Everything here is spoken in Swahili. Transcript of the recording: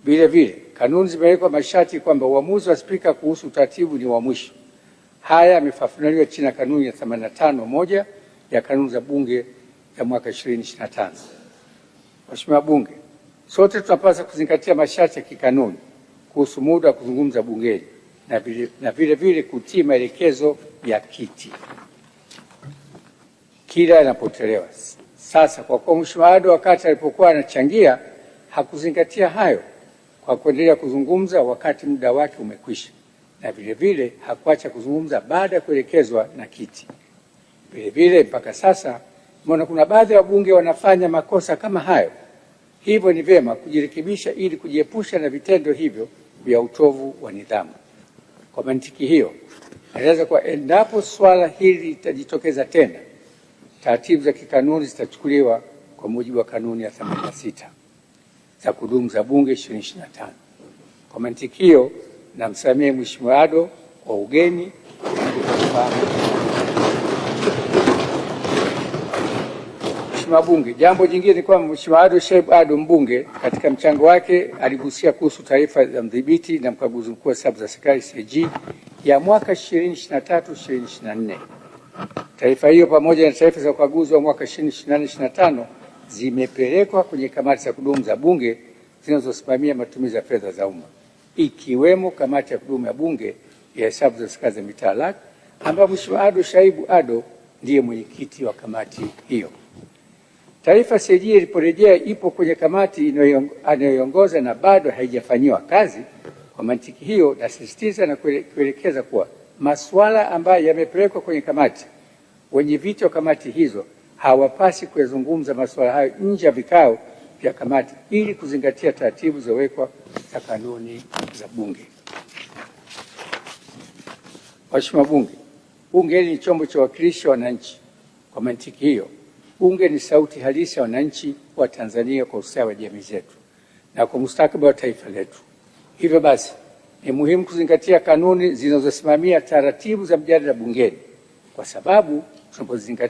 Vile vile kanuni zimewekwa masharti kwamba uamuzi wa spika kuhusu utaratibu ni wa mwisho. Haya yamefafanuliwa chini ya kanuni ya 85(1) ya kanuni za bunge ya mwaka 2025. Mheshimiwa Bunge, sote tunapaswa kuzingatia masharti ya kikanuni kuhusu muda wa kuzungumza bungeni na vile vile kutii maelekezo ya kiti kila yanapotolewa. Sasa kwa kuwa Mheshimiwa Ado wakati alipokuwa anachangia hakuzingatia hayo kwa kuendelea kuzungumza wakati muda wake umekwisha, na vile vile hakuacha kuzungumza baada ya kuelekezwa na kiti. Vile vile mpaka sasa mbona kuna baadhi ya wabunge wanafanya makosa kama hayo, hivyo ni vyema kujirekebisha ili kujiepusha na vitendo hivyo vya utovu wa nidhamu. Kwa mantiki hiyo, naeleza kuwa endapo swala hili litajitokeza tena, taratibu za kikanuni zitachukuliwa kwa mujibu wa kanuni ya 86 za kudumu za bunge 2025. Kwa mantiki hiyo, namsamehe Mheshimiwa Ado kwa ugeni. Mheshimiwa Bunge, jambo jingine ni kwamba Mheshimiwa Ado Shaibu Ado mbunge katika mchango wake aligusia kuhusu taarifa za mdhibiti na mkaguzi mkuu wa hesabu za serikali CAG ya mwaka 2023/2024. Taarifa hiyo pamoja na taarifa za ukaguzi wa mwaka 2024/2025 zimepelekwa kwenye kamati za kudumu za bunge zinazosimamia matumizi ya fedha za umma, ikiwemo kamati ya kudumu ya bunge ya hesabu za serikali za mitaa LAC, ambapo Mheshimiwa Ado Shaibu Ado ndiye mwenyekiti wa kamati hiyo. Taarifa CAG iliporejea ipo kwenye kamati anayoiongoza na bado haijafanyiwa kazi. Kwa mantiki hiyo, nasisitiza na kuelekeza kuwa masuala ambayo yamepelekwa kwenye kamati, wenyeviti wa kamati hizo hawapasi kuyazungumza masuala hayo nje ya vikao vya kamati ili kuzingatia taratibu zilizowekwa za kanuni za bunge. Mheshimiwa Bunge, bunge hili ni chombo cha uwakilishi wa wananchi. Kwa mantiki hiyo, bunge ni sauti halisi ya wananchi wa Tanzania kwa ustawi wa jamii zetu na kwa mustakabali wa taifa letu. Hivyo basi, ni muhimu kuzingatia kanuni zinazosimamia taratibu za mjadala bungeni, kwa sababu tunapozingatia